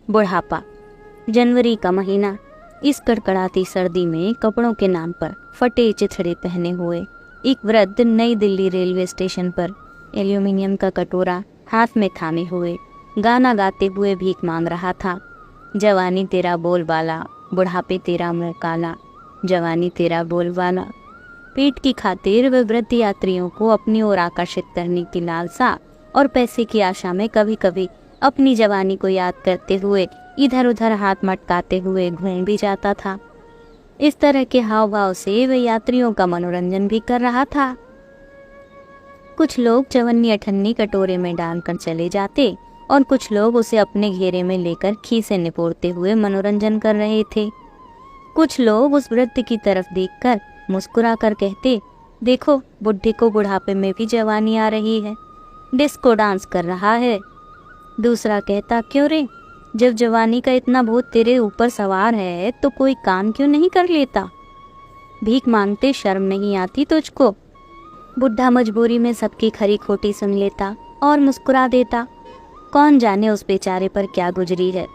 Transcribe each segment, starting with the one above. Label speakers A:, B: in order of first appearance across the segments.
A: बुढ़ापा। जनवरी का महीना। इस कड़कड़ाती सर्दी में कपड़ों के नाम पर फटे चिथड़े पहने हुए एक वृद्ध नई दिल्ली रेलवे स्टेशन पर एल्यूमिनियम का कटोरा हाथ में थामे हुए गाना गाते हुए भीख मांग रहा था। जवानी तेरा बोलबाला, बुढ़ापे तेरा मुंह काला, जवानी तेरा बोलबाला। पेट की खातिर वह वृद्ध यात्रियों को अपनी ओर आकर्षित करने की लालसा और पैसे की आशा में कभी कभी अपनी जवानी को याद करते हुए इधर उधर हाथ मटकाते हुए घूम भी जाता था। इस तरह के हाव भाव से वह यात्रियों का मनोरंजन भी कर रहा था। कुछ लोग चवन्नी अठन्नी कटोरे में डालकर चले जाते और कुछ लोग उसे अपने घेरे में लेकर खीसे निपोड़ते हुए मनोरंजन कर रहे थे। कुछ लोग उस वृद्ध की तरफ देखकर मुस्कुरा कर कहते, देखो बुढ़े को बुढ़ापे में भी जवानी आ रही है, डिस्को डांस कर रहा है। दूसरा कहता, क्यों रे, जब जवानी का इतना भूत तेरे ऊपर सवार है तो कोई काम क्यों नहीं कर लेता? भीख मांगते शर्म नहीं आती तुझको? बुढ़ा मजबूरी में सबकी खरी खोटी सुन लेता और मुस्कुरा देता। कौन जाने उस बेचारे पर क्या गुजरी है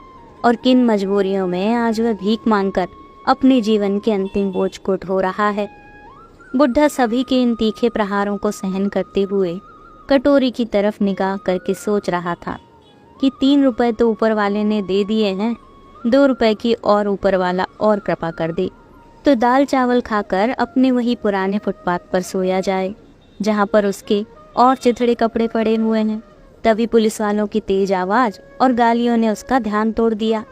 A: और किन मजबूरियों में आज वह भीख मांगकर अपने जीवन के अंतिम बोझ को ढो रहा है। बुढ़ा सभी के इन तीखे प्रहारों को सहन करते हुए कटोरी की तरफ निगाह करके सोच रहा था कि 3 रुपए तो ऊपर वाले ने दे दिए हैं, 2 रुपए की और ऊपर वाला और कृपा कर दे तो दाल चावल खाकर अपने वही पुराने फुटपाथ पर सोया जाए जहां पर उसके और चिथड़े कपड़े पड़े हुए हैं। तभी पुलिस वालों की तेज आवाज और गालियों ने उसका ध्यान तोड़ दिया।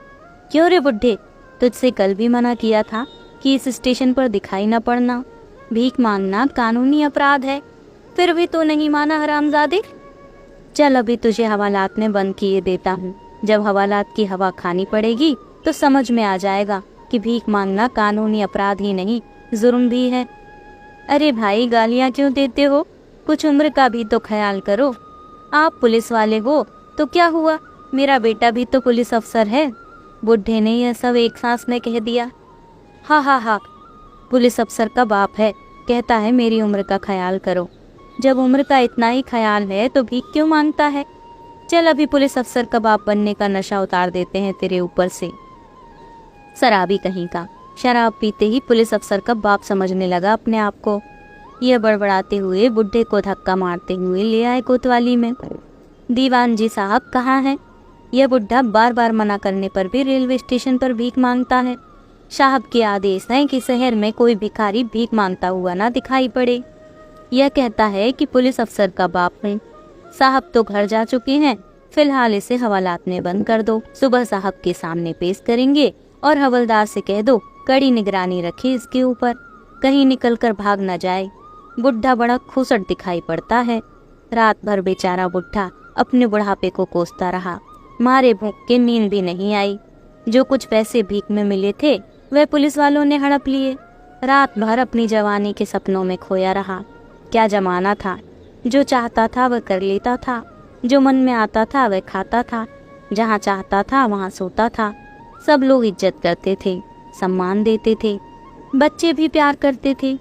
A: क्यों रे बुढ़े, तुझसे कल भी मना किया था कि इस स्टेशन पर दिखाई न पड़ना, भीख मांगना कानूनी अपराध है, फिर भी तो नहीं माना हरामजादे। चल अभी तुझे हवालात में बंद किए देता हूँ, जब हवालात की हवा खानी पड़ेगी तो समझ में आ जाएगा कि भीख मांगना कानूनी अपराध ही नहीं जुर्म भी है। अरे भाई, गालियाँ क्यों देते हो, कुछ उम्र का भी तो ख्याल करो। आप पुलिस वाले हो तो क्या हुआ, मेरा बेटा भी तो पुलिस अफसर है। बुढ़े ने यह सब एक सांस में कह दिया। हा हा हा, पुलिस अफसर का बाप है, कहता है मेरी उम्र का ख्याल करो। जब उम्र का इतना ही ख्याल है तो भीख क्यों मांगता है? चल अभी पुलिस अफसर का बाप बनने का नशा उतार देते हैं तेरे ऊपर से। शराबी कहीं का, शराब पीते ही पुलिस अफसर का बाप समझने लगा अपने आप को। यह बड़बड़ाते हुए बुढ़े को धक्का मारते हुए ले आए कोतवाली में। दीवान जी साहब कहाँ हैं? यह बुढ़ा बार बार मना करने पर भी रेलवे स्टेशन पर भीख मांगता है। साहब के आदेश हैं कि शहर में कोई भिखारी भीख मांगता हुआ ना दिखाई पड़े। यह कहता है कि पुलिस अफसर का बाप है। साहब तो घर जा चुके हैं, फिलहाल इसे हवालात में बंद कर दो, सुबह साहब के सामने पेश करेंगे और हवलदार से कह दो कड़ी निगरानी रखे इसके ऊपर, कहीं निकल कर भाग न जाए। बुढ़ा बड़ा खुसट दिखाई पड़ता है। रात भर बेचारा बुढ़ा अपने बुढ़ापे को कोसता रहा, मारे भूख के नींद भी नहीं आई। जो कुछ पैसे भीख में मिले थे वह पुलिस वालों ने हड़प लिए। रात भर अपनी जवानी के सपनों में खोया रहा। क्या जमाना था, जो चाहता था वह कर लेता था, जो मन में आता था वह खाता था, जहाँ चाहता था वहाँ सोता था। सब लोग इज्जत करते थे, सम्मान देते थे, बच्चे भी प्यार करते थे।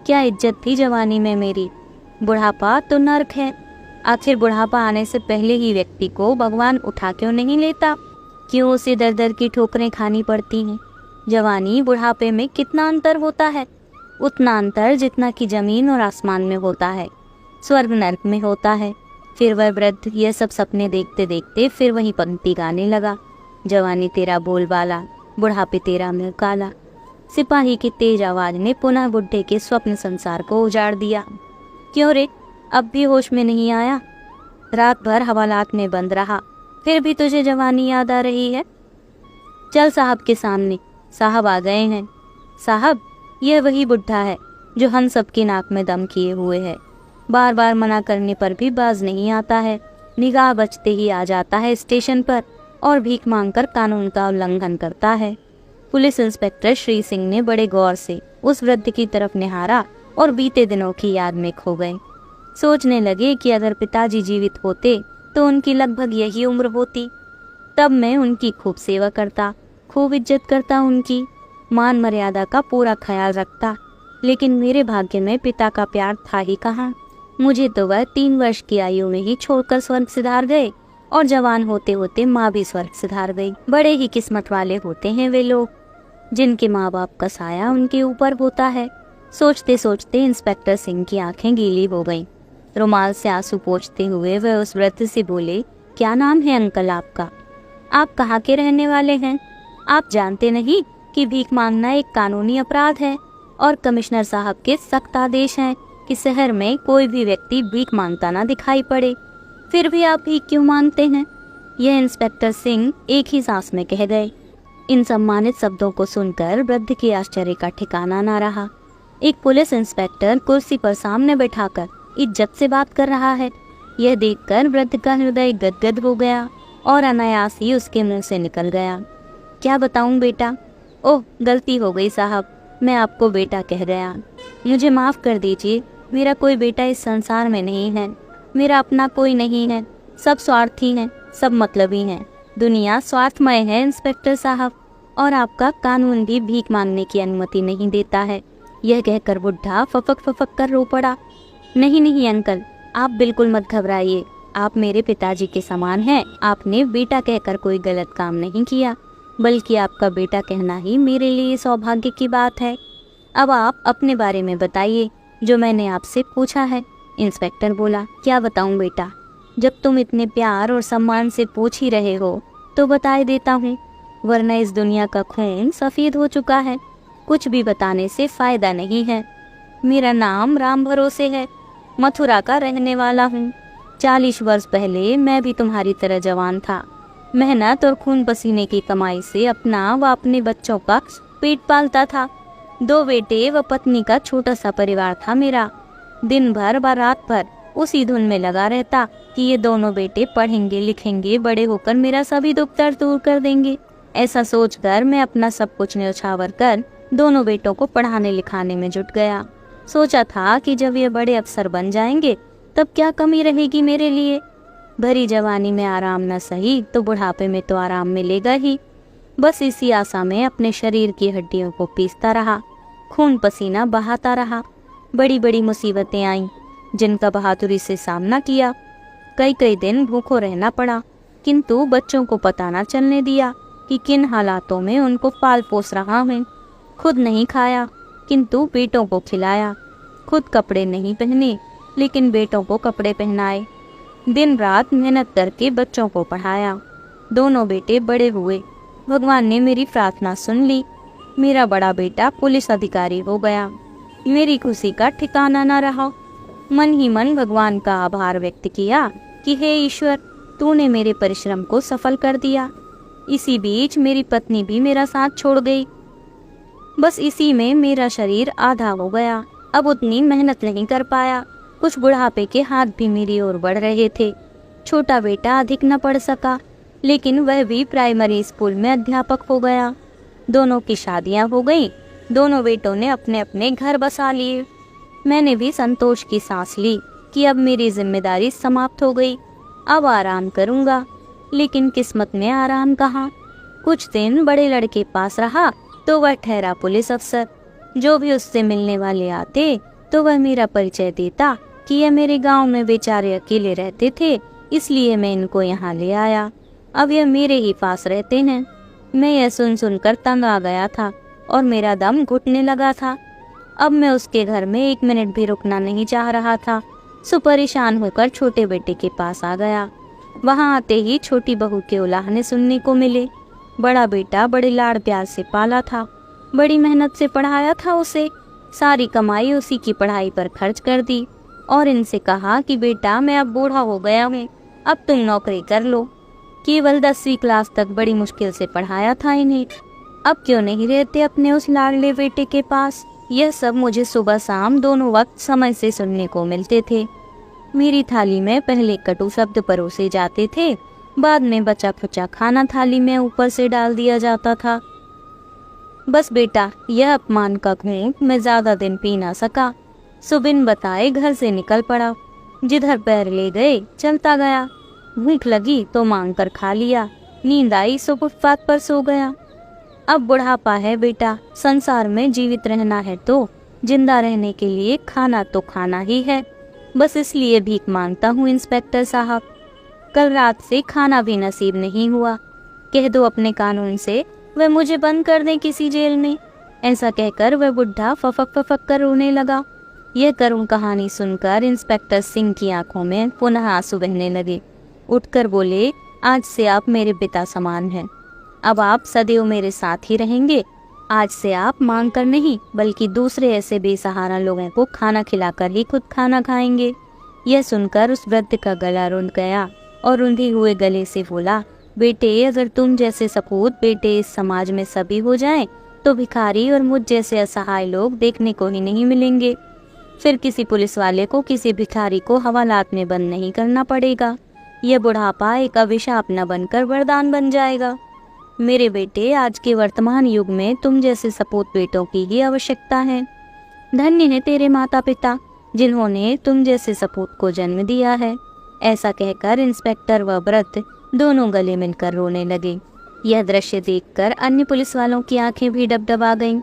A: क्या इज्जत थी जवानी में मेरी? बुढ़ापा तो नर्क है। आखिर बुढ़ापा आने से पहले ही व्यक्ति को भगवान उठा क्यों नहीं लेता? क्यों उसे दर दर की ठोकरें खानी पड़ती हैं? जवानी बुढ़ापे में कितना अंतर होता है? उतना अंतर जितना कि जमीन और आसमान में होता है, स्वर्ग नर्क में होता है। फिर वह वृद्ध यह सब सपने देखते देखते फिर वही पंक्ति गाने लगा। जवानी तेरा बोलबाला, बुढ़ापे तेरा मुंह काला। सिपाही की तेज आवाज ने पुनः बुढ़े के स्वप्न संसार को उजाड़ दिया। क्यों रे, अब भी होश में नहीं आया? रात भर हवालात में बंद रहा, फिर भी तुझे जवानी याद आ रही है? चल साहब के सामने, साहब आ गए हैं। साहब, यह वही बुढ़ा है जो हम सबकी नाक में दम किए हुए है। बार बार मना करने पर भी बाज नहीं आता है, निगाह बचते ही आ जाता है स्टेशन पर और भीख मांगकर कानून का उल्लंघन करता है। पुलिस इंस्पेक्टर श्री सिंह ने बड़े गौर से उस वृद्ध की तरफ निहारा और बीते दिनों की याद में खो गए। सोचने लगे कि अगर पिताजी जीवित होते तो उनकी लगभग यही उम्र होती। तब मैं उनकी खूब सेवा करता, खूब इज्जत करता, उनकी मान मर्यादा का पूरा ख्याल रखता। लेकिन मेरे भाग्य में पिता का प्यार था ही कहाँ। मुझे तो वह 3 वर्ष की आयु में ही छोड़कर स्वर्ग सिधार गए और जवान होते होते माँ भी स्वर्ग सिधार गई। बड़े ही किस्मत वाले होते हैं वे लोग जिनके माँ बाप का साया उनके ऊपर होता है। सोचते सोचते इंस्पेक्टर सिंह की आंखें गीली हो गईं। रुमाल से आंसू पोंछते हुए वह उस वृद्ध से बोले, क्या नाम है अंकल आपका? आप कहाँ के रहने वाले हैं? आप जानते नहीं कि भीख मांगना एक कानूनी अपराध है और कमिश्नर साहब के सख्त आदेश हैं कि शहर में कोई भी व्यक्ति भीख मांगता ना दिखाई पड़े। फिर भी आप भीख क्यों मांगते हैं? यह इंस्पेक्टर सिंह एक ही सांस में कह गए। इन सम्मानित शब्दों को सुनकर वृद्ध के आश्चर्य का ठिकाना ना रहा। एक पुलिस इंस्पेक्टर कुर्सी पर सामने बैठाकर इज्जत से बात कर रहा है। यह देखकर वृद्ध का हृदय गदगद हो गया और अनायास ही उसके मुंह से निकल गया, क्या बताऊं बेटा? ओह, गलती हो गई साहब, मैं आपको बेटा कह गया। मुझे माफ़ कर दीजिए, मेरा कोई बेटा इस संसार में नहीं है। मेरा अपना कोई नहीं है, सब स्वार्थी हैं, सब मतलबी हैं। दुनिया स्वार्थमय है इंस्पेक्टर साहब, और आपका कानून भी भीख मांगने की अनुमति नहीं देता है। यह कहकर बुढ़ा फपक फपक कर रो पड़ा। नहीं नहीं अंकल, आप बिल्कुल मत घबराइए, आप मेरे पिताजी के समान हैं। आपने बेटा कहकर कोई गलत काम नहीं किया, बल्कि आपका बेटा कहना ही मेरे लिए सौभाग्य की बात है। अब आप अपने बारे में बताइए, जो मैंने आपसे पूछा है। इंस्पेक्टर बोला, क्या बताऊं बेटा, जब तुम इतने प्यार और सम्मान से पूछ ही रहे हो तो बता देता हूँ, वरना इस दुनिया का खून सफ़ेद हो चुका है। कुछ भी बताने से फ़ायदा नहीं है। मेरा नाम राम भरोसे है, मथुरा का रहने वाला हूँ। 40 वर्ष पहले मैं भी तुम्हारी तरह जवान था। मेहनत और खून पसीने की कमाई से अपना व अपने बच्चों का पेट पालता था। 2 बेटे व पत्नी का छोटा सा परिवार था मेरा। दिन भर व रात भर उसी धुन में लगा रहता कि ये दोनों बेटे पढ़ेंगे लिखेंगे, बड़े होकर मेरा सभी दुख दर्द दूर कर देंगे। ऐसा सोचकर मैं अपना सब कुछ न्यौछावर कर दोनों बेटों को पढ़ाने लिखाने में जुट गया। सोचा था कि जब ये बड़े अफसर बन जाएंगे तब क्या कमी रहेगी मेरे लिए। भरी जवानी में आराम न सही तो बुढ़ापे में तो आराम मिलेगा ही। बस इसी आशा में अपने शरीर की हड्डियों को पीसता रहा, खून पसीना बहाता रहा। बड़ी बड़ी मुसीबतें आईं जिनका बहादुरी से सामना किया। कई दिन भूखों रहना पड़ा, किंतु बच्चों को पता न चलने दिया कि किन हालातों में उनको पाल पोस रहा हूँ। खुद नहीं खाया किंतु बेटों को खिलाया। खुद कपड़े नहीं पहने लेकिन बेटों को कपड़े पहनाए। दिन रात मेहनत करके बच्चों को पढ़ाया। दोनों बेटे बड़े हुए। भगवान ने मेरी प्रार्थना सुन ली। मेरा बड़ा बेटा पुलिस अधिकारी हो गया। मेरी खुशी का ठिकाना न रहा। मन ही मन भगवान का आभार व्यक्त किया कि हे ईश्वर, तूने मेरे परिश्रम को सफल कर दिया। इसी बीच मेरी पत्नी भी मेरा साथ छोड़ गई। बस इसी में मेरा शरीर आधा हो गया। अब उतनी मेहनत नहीं कर पाया। कुछ बुढ़ापे के हाथ भी मेरी ओर बढ़ रहे थे। छोटा बेटा अधिक न पढ़ सका, लेकिन वह भी प्राइमरी स्कूल में अध्यापक हो गया। दोनों की शादियां हो गईं। दोनों बेटों ने अपने अपने घर बसा लिए। मैंने भी संतोष की सांस ली कि अब मेरी जिम्मेदारी समाप्त हो गई। अब आराम करूंगा। लेकिन किस्मत में आराम कहाँ। कुछ दिन बड़े लड़के पास रहा तो वह ठहरा पुलिस अफसर। जो भी उससे मिलने वाले आते तो वह मेरा परिचय देता कि यह मेरे गांव में बेचारे अकेले रहते थे, इसलिए मैं इनको यहाँ ले आया। अब यह मेरे ही पास रहते हैं। मैं यह सुन सुनकर तंग आ गया था और मेरा दम घुटने लगा था। अब मैं उसके घर में 1 मिनट भी रुकना नहीं चाह रहा था। सो परेशान होकर छोटे बेटे के पास आ गया। वहाँ आते ही छोटी बहू के उलाहने सुनने को मिले। बड़ा बेटा बड़े लाड़ प्यार से पाला था, बड़ी मेहनत से पढ़ाया था उसे। सारी कमाई उसी की पढ़ाई पर खर्च कर दी और इनसे कहा कि बेटा, मैं अब बूढ़ा हो गया हूँ, अब तुम नौकरी कर लो। केवल 10वीं क्लास तक बड़ी मुश्किल से पढ़ाया था इन्हें। अब क्यों नहीं रहते अपने उस लाडले बेटे के पास। यह सब मुझे सुबह शाम दोनों वक्त समय से सुनने को मिलते थे। मेरी थाली में पहले कटु शब्द परोसे जाते थे, बाद में बचा खुचा खाना थाली में ऊपर से डाल दिया जाता था। बस बेटा, यह अपमान का घूंट मैं ज्यादा दिन पी ना सका। सुबिन बताए घर से निकल पड़ा। जिधर पैर ले गए चलता गया। भूख लगी तो मांग कर खा लिया, नींद आई सो फुटपाथ पर सो गया। अब बुढ़ापा है बेटा, संसार में जीवित रहना है तो जिंदा रहने के लिए खाना तो खाना ही है। बस इसलिए भीख मांगता हूँ इंस्पेक्टर साहब। कल रात से खाना भी नसीब नहीं हुआ। कह दो अपने कानून से वह मुझे बंद कर दें किसी जेल में। ऐसा कहकर वह बुढ़ा फफक फफक कर रोने लगा। यह करुण कहानी सुनकर इंस्पेक्टर सिंह की आंखों में पुनः आंसू बहने लगे। उठकर बोले, आज से आप मेरे पिता समान हैं। अब आप सदैव मेरे साथ ही रहेंगे। आज से आप मांग कर नहीं बल्कि दूसरे ऐसे बेसहारा लोगों को खाना खिलाकर ही खुद खाना खाएंगे। यह सुनकर उस वृद्ध का गला रुंध गया और रुंधे हुए गले से बोला, बेटे, अगर तुम जैसे सपूत बेटे इस समाज में सभी हो जाएं, तो भिखारी और मुझ जैसे असहाय लोग देखने को ही नहीं मिलेंगे। फिर किसी पुलिस वाले को किसी भिखारी को हवालात में बंद नहीं करना पड़ेगा। यह बुढ़ापा एक अभिशाप न बनकर वरदान बन जाएगा। मेरे बेटे, आज के वर्तमान युग में तुम जैसे सपूत बेटों की ही आवश्यकता है। धन्य है तेरे माता पिता जिन्होंने तुम जैसे सपूत को जन्म दिया है। ऐसा कहकर इंस्पेक्टर व वृद्ध दोनों गले मिलकर रोने लगे। यह दृश्य देखकर अन्य पुलिस वालों की आंखें भी डबडबा गईं।